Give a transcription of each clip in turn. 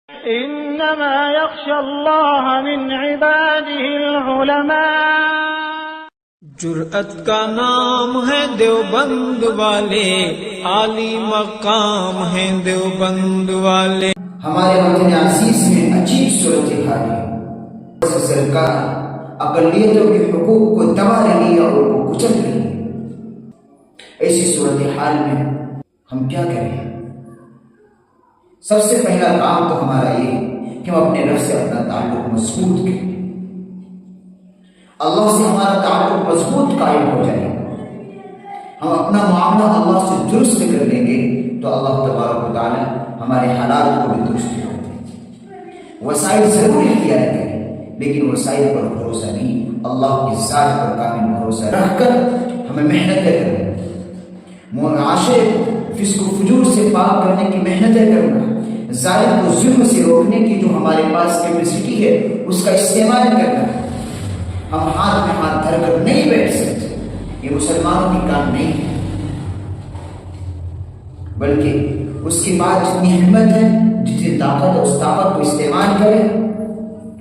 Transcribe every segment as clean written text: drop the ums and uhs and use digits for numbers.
انما یخشی اللہ من عباده العلماء۔ جرأت کا نام ہے دیوبند والے، عالی مقام ہے دیوبند والے۔ ہمارے وطن عزیز میں عجیب صورتحال ہے، سرکار اقلیتوں کے حقوق کو دبا رہی ہے اور ان کو کچل رہی ہے۔ ایسی صورتحال میں ہم کیا کریں؟ سب سے پہلا کام تو ہمارا یہ ہے کہ ہم اپنے رب سے اپنا تعلق مضبوط کریں، اللہ سے ہمارا تعلق مضبوط قائم ہو جائے گا، ہم اپنا معاملہ اللہ سے درست کر لیں گے تو اللہ تبارک و تعالی ہمارے حالات کو بھی درست کر دیں گے۔ وسائل ضرور اختیار کریں لیکن وسائل پر بھروسہ نہیں، اللہ کی ذات پر کامل بھروسہ رکھ کر ہمیں محنتیں کریں، معاشرے کو فسق و فجور سے پاک کرنے کی محنتیں کرنا، ظالم کو ظلم سے روکنے کی جو ہمارے پاس کیپیسٹی ہے اس کا استعمال کرنا۔ ہم ہاتھ میں ہاتھ دھر کر نہیں بیٹھ سکتے، یہ مسلمانوں کی کام نہیں ہے، بلکہ اس کے بعد جتنی ہمت ہے، جتنی طاقت ہے، اس طاقت کو استعمال کریں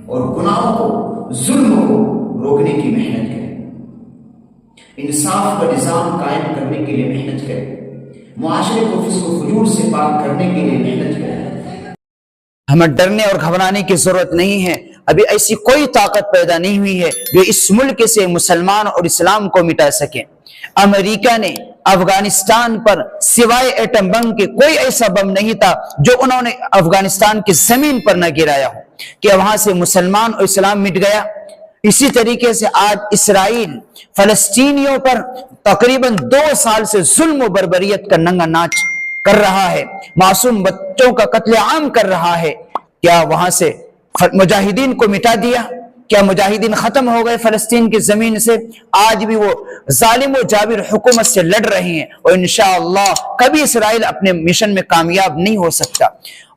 اور گناہوں کو، ظلم کو روکنے کی محنت کریں، انصاف کا نظام قائم کرنے کے لیے محنت کریں، معاشرے کو فسق و فجور سے پاک کرنے کے لیے محنت کریں۔ ہمیں ڈرنے اور گھبرانے کی ضرورت نہیں ہے، ابھی ایسی کوئی طاقت پیدا نہیں ہوئی ہے جو اس ملک سے مسلمان اور اسلام کو مٹا سکے۔ امریکہ نے افغانستان پر سوائے ایٹم بم کے کوئی ایسا بم نہیں تھا جو انہوں نے افغانستان کی زمین پر نہ گرایا ہو کہ وہاں سے مسلمان اور اسلام مٹ گیا۔ اسی طریقے سے آج اسرائیل فلسطینیوں پر تقریباً 2 سال سے ظلم و بربریت کا ننگا ناچ کر رہا ہے، معصوم بچوں کا قتل عام کر رہا ہے۔ کیا وہاں سے مجاہدین کو مٹا دیا؟ کیا مجاہدین ختم ہو گئے فلسطین کی زمین سے؟ آج بھی وہ ظالم و جابر حکومت سے لڑ رہے ہیں اور انشاءاللہ کبھی اسرائیل اپنے مشن میں کامیاب نہیں ہو سکتا۔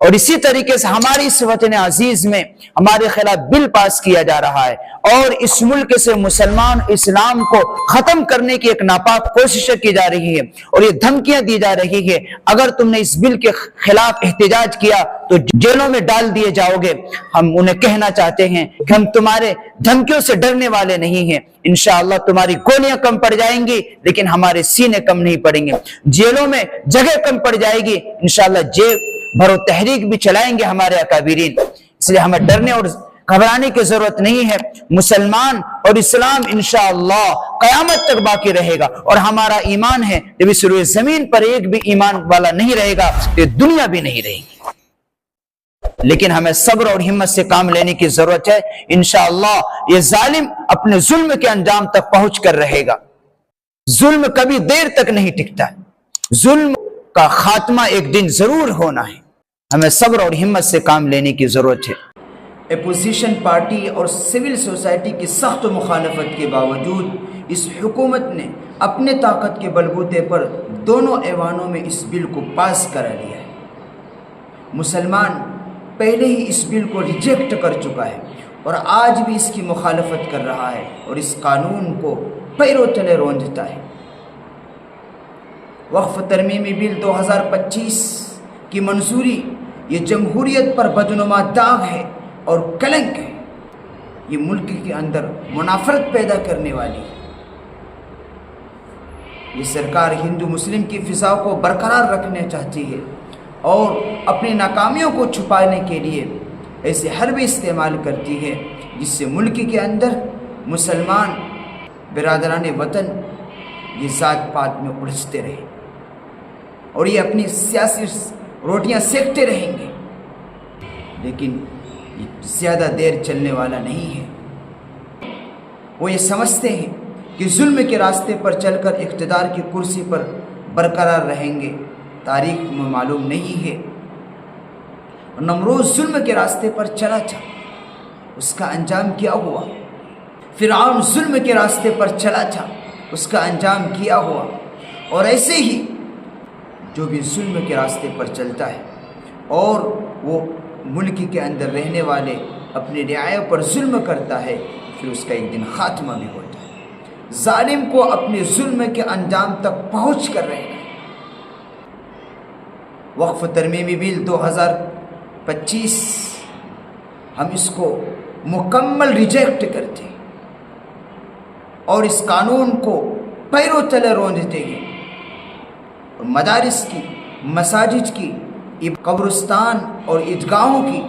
اور اسی طریقے سے ہماری اس وطن عزیز میں ہمارے خلاف بل پاس کیا جا رہا ہے اور اس ملک سے مسلمان اسلام کو ختم کرنے کی ایک ناپاک کوششیں کی جا رہی ہے اور یہ دھمکیاں دی جا رہی ہے، اگر تم نے اس بل کے خلاف احتجاج کیا تو جیلوں میں ڈال دیے جاؤ گے۔ ہم انہیں کہنا چاہتے ہیں کہ ہم تمہارے دھمکیوں سے ڈرنے والے نہیں ہیں، انشاءاللہ تمہاری گولیاں کم پڑ جائیں گی لیکن ہمارے سینے کم نہیں پڑیں گے، جیلوں میں جگہ کم پڑ جائے گی، انشاءاللہ جیل بھرو تحریک بھی چلائیں گے ہمارے اکابرین۔ اس لیے ہمیں ڈرنے اور گھبرانے کی ضرورت نہیں ہے، مسلمان اور اسلام انشاءاللہ قیامت تک باقی رہے گا اور ہمارا ایمان ہے جب اس روئے زمین پر ایک بھی ایمان والا نہیں رہے گا تو یہ دنیا بھی نہیں رہے گی۔ لیکن ہمیں صبر اور ہمت سے کام لینے کی ضرورت ہے، انشاءاللہ یہ ظالم اپنے ظلم کے انجام تک پہنچ کر رہے گا۔ ظلم کبھی دیر تک نہیں ٹکتا، ظلم کا خاتمہ ایک دن ضرور ہونا ہے، ہمیں صبر اور ہمت سے کام لینے کی ضرورت ہے۔ اپوزیشن پارٹی اور سول سوسائٹی کی سخت مخالفت کے باوجود اس حکومت نے اپنے طاقت کے بلبوتے پر دونوں ایوانوں میں اس بل کو پاس کرا لیا ہے۔ مسلمان پہلے ہی اس بل کو ریجیکٹ کر چکا ہے اور آج بھی اس کی مخالفت کر رہا ہے اور اس قانون کو پیروں تلے رونجتا ہے۔ وقف ترمیمی بل 2025 کی منظوری یہ جمہوریت پر بدنما داغ ہے اور کلنک ہے، یہ ملک کے اندر منافرت پیدا کرنے والی ہے۔ یہ سرکار ہندو مسلم کی فضا کو برقرار رکھنا چاہتی ہے اور اپنی ناکامیوں کو چھپانے کے لیے ایسے حربے استعمال کرتی ہے جس سے ملک کے اندر مسلمان برادران وطن یہ ذات پات میں الجھتے رہے اور یہ اپنی سیاسی روٹیاں سیکتے رہیں گے، لیکن یہ زیادہ دیر چلنے والا نہیں ہے۔ وہ یہ سمجھتے ہیں کہ ظلم کے راستے پر چل کر اقتدار کی کرسی پر برقرار رہیں گے، تاریخ میں معلوم نہیں ہے نمرود ظلم کے راستے پر چلا تھا، اس کا انجام کیا ہوا؟ فرعون ظلم کے راستے پر چلا تھا، اس کا انجام کیا ہوا؟ اور ایسے ہی جو بھی ظلم کے راستے پر چلتا ہے اور وہ ملک کے اندر رہنے والے اپنی رعایا پر ظلم کرتا ہے، پھر اس کا ایک دن خاتمہ بھی ہوتا ہے۔ ظالم کو اپنے ظلم کے انجام تک پہنچ کر رہے گا۔ وقف ترمیمی بل 25 ہم اس کو مکمل ریجیکٹ کرتے ہیں اور اس قانون کو پیروں تلے روندتے ہیں، اور مدارس کی، مساجد کی، قبرستان اور عیدگاہوں کی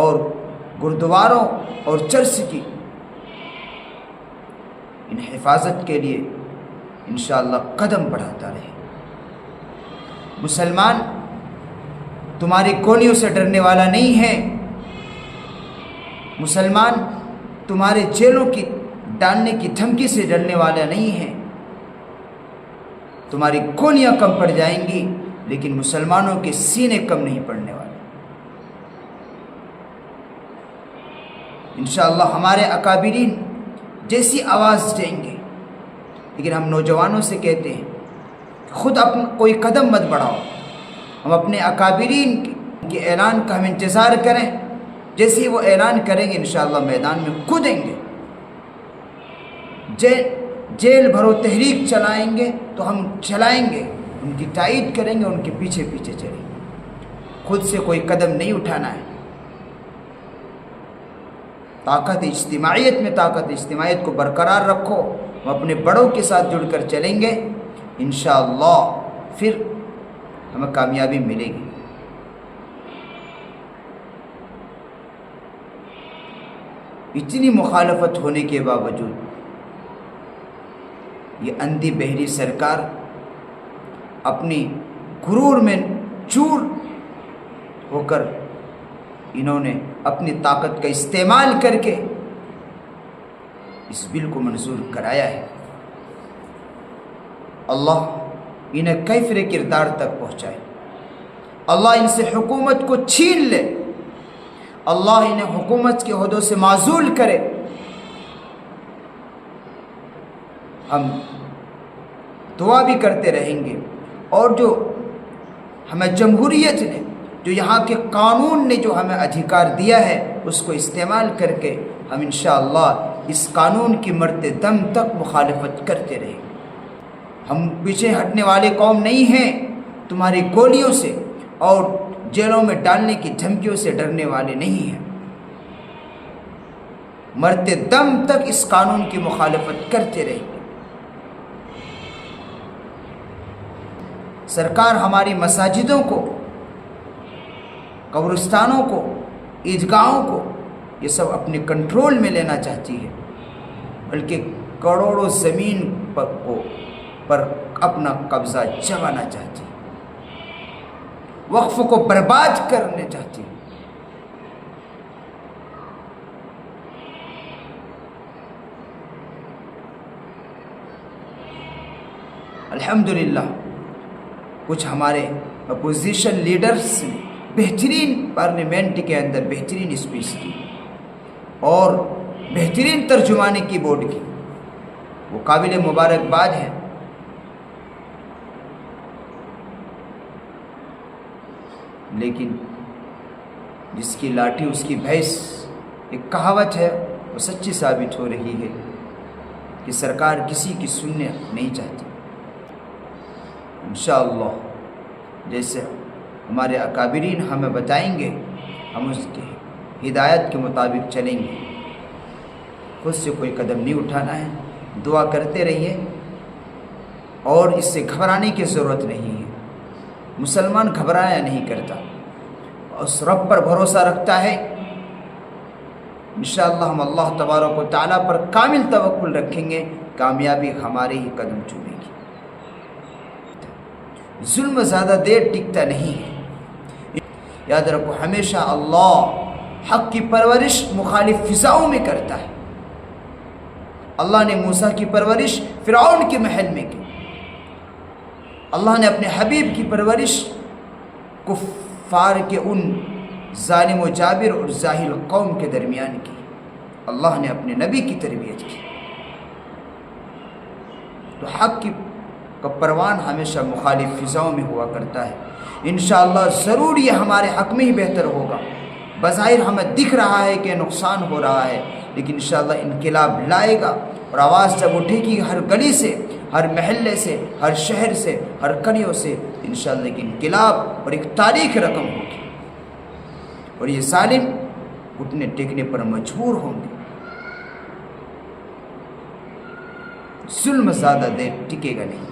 اور گردواروں اور چرچ کی ان حفاظت کے لیے انشاءاللہ قدم بڑھاتا رہے۔ مسلمان تمہاری گولیوں سے ڈرنے والا نہیں ہے، مسلمان تمہارے جیلوں کی ڈالنے کی دھمکی سے ڈرنے والا نہیں ہے۔ تمہاری گولیاں کم پڑ جائیں گی لیکن مسلمانوں کے سینے کم نہیں پڑنے والے۔ انشاءاللہ ہمارے اکابرین جیسی آواز دیں گے، لیکن ہم نوجوانوں سے کہتے ہیں کہ خود اپنا کوئی قدم مت بڑھاؤ، ہم اپنے اکابرین کے اعلان کا ہم انتظار کریں، جیسے ہی وہ اعلان کریں گے انشاءاللہ میدان میں کودیں گے۔ جیل بھرو تحریک چلائیں گے تو ہم چلائیں گے، ان کی تائید کریں گے، ان کے پیچھے پیچھے چلیں گے، خود سے کوئی قدم نہیں اٹھانا ہے۔ طاقت اجتماعیت میں طاقت اجتماعیت کو برقرار رکھو، ہم اپنے بڑوں کے ساتھ جڑ کر چلیں گے انشاءاللہ، پھر ہمیں کامیابی ملے گی۔ اتنی مخالفت ہونے کے باوجود یہ اندھی بہری سرکار اپنی غرور میں چور ہو کر انہوں نے اپنی طاقت کا استعمال کر کے اس بل کو منظور کرایا ہے۔ اللہ انہیں کیفر کردار تک پہنچائے، اللہ ان سے حکومت کو چھین لے، اللہ انہیں حکومت کے عہدوں سے معزول کرے۔ ہم دعا بھی کرتے رہیں گے، اور جو ہمیں جمہوریت نے، جو یہاں کے قانون نے جو ہمیں ادھیکار دیا ہے، اس کو استعمال کر کے ہم انشاءاللہ اس قانون کی مرتے دم تک مخالفت کرتے رہیں گے۔ ہم پیچھے ہٹنے والے قوم نہیں ہیں، تمہاری گولیوں سے اور جیلوں میں ڈالنے کی دھمکیوں سے ڈرنے والے نہیں ہیں، مرتے دم تک اس قانون کی مخالفت کرتے رہیں گے۔ سرکار ہماری مساجدوں کو، قبرستانوں کو، عیدگاہوں کو یہ سب اپنے کنٹرول میں لینا چاہتی ہے، بلکہ کروڑوں زمین پر اپنا قبضہ جمانا چاہتی ہے، وقف کو برباد کرنے چاہتی ہے۔ الحمدللہ کچھ ہمارے اپوزیشن لیڈرز نے بہترین پارلیمنٹ کے اندر بہترین اسپیچ کی اور بہترین ترجمانی کی بورڈ کی، وہ قابل مبارکباد ہے۔ لیکن جس کی لاٹھی اس کی بھینس، ایک کہاوت ہے، وہ سچی ثابت ہو رہی ہے کہ سرکار کسی کی سننے نہیں چاہتی۔ انشاءاللہ جیسے ہمارے اکابرین ہمیں بتائیں گے، ہم اس کی ہدایت کے مطابق چلیں گے، خود سے کوئی قدم نہیں اٹھانا ہے۔ دعا کرتے رہیے اور اس سے گھبرانے کی ضرورت نہیں ہے۔ مسلمان گھبرایا نہیں کرتا، اس رب پر بھروسہ رکھتا ہے۔ انشاءاللہ ہم اللہ تبارک و تعالیٰ پر کامل توکل رکھیں گے، کامیابی ہمارے ہی قدم چومے گی۔ ظلم زیادہ دیر ٹکتا نہیں ہے، یاد رکھو ہمیشہ اللہ حق کی پرورش مخالف فضاؤں میں کرتا ہے۔ اللہ نے موسیٰ کی پرورش فرعون کے محل میں کی، اللہ نے اپنے حبیب کی پرورش کفار کے ان ظالم و جابر اور جاہل قوم کے درمیان کی، اللہ نے اپنے نبی کی تربیت کی۔ تو حق کی پروان ہمیشہ مخالف فضاؤں میں ہوا کرتا ہے۔ انشاءاللہ ضرور یہ ہمارے حق میں ہی بہتر ہوگا۔ بظاہر ہمیں دکھ رہا ہے کہ نقصان ہو رہا ہے، لیکن انشاءاللہ انقلاب لائے گا، اور آواز جب اٹھے گی ہر گلی سے، ہر محلے سے، ہر شہر سے، ہر کلیوں سے، انشاءاللہ ایک انقلاب اور ایک تاریخ رقم ہوگی۔ اور یہ ظالم گھٹنے ٹیکنے پر مجبور ہوں گے. ظلم زیادہ دیر ٹکے گا نہیں،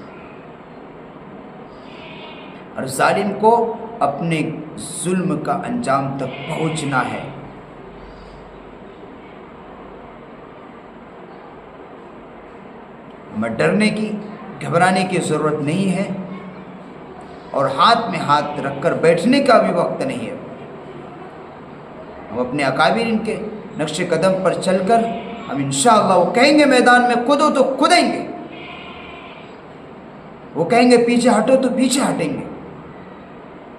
اور ظالم کو اپنے ظلم کا انجام تک پہنچنا ہے. ہمیں ڈرنے کی، گھبرانے کی ضرورت نہیں ہے، اور ہاتھ میں ہاتھ رکھ کر بیٹھنے کا بھی وقت نہیں ہے. ہم اپنے اکابرین کے نقش قدم پر چل کر ہم انشاءاللہ، وہ کہیں گے میدان میں کودو تو کودیں گے، وہ کہیں گے پیچھے ہٹو تو پیچھے ہٹیں گے،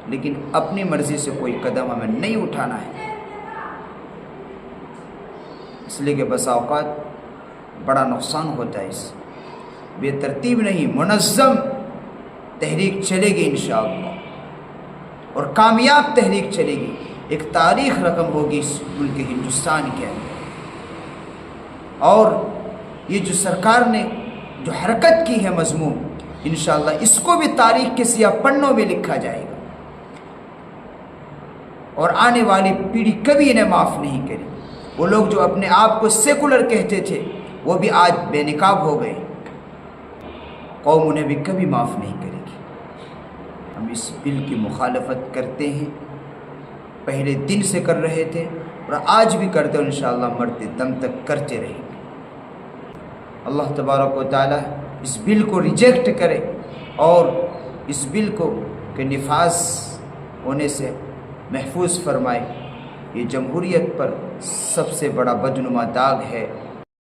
لیکن اپنی مرضی سے کوئی قدم ہمیں نہیں اٹھانا ہے. اس لیے کہ بسا اوقات بڑا نقصان ہوتا ہے. اس بے ترتیب نہیں، منظم تحریک چلے گی انشاءاللہ، اور کامیاب تحریک چلے گی. ایک تاریخ رقم ہوگی اس ملک ہندوستان کے اندر. اور یہ جو سرکار نے جو حرکت کی ہے مضمون، انشاءاللہ اس کو بھی تاریخ کے سیاہ پنوں میں لکھا جائے گا، اور آنے والی پیڑھی کبھی انہیں معاف نہیں کرے. وہ لوگ جو اپنے آپ کو سیکولر کہتے تھے، وہ بھی آج بے نقاب ہو گئے. قوم انہیں بھی کبھی معاف نہیں کرے گی. ہم اس بل کی مخالفت کرتے ہیں، پہلے دن سے کر رہے تھے اور آج بھی کرتے ہیں، انشاءاللہ مرتے دم تک کرتے رہیں گے. اللہ تبارک و تعالی اس بل کو ریجیکٹ کرے اور اس بل کو کہ نفاذ ہونے سے محفوظ فرمائے. یہ جمہوریت پر سب سے بڑا بدنما داغ ہے.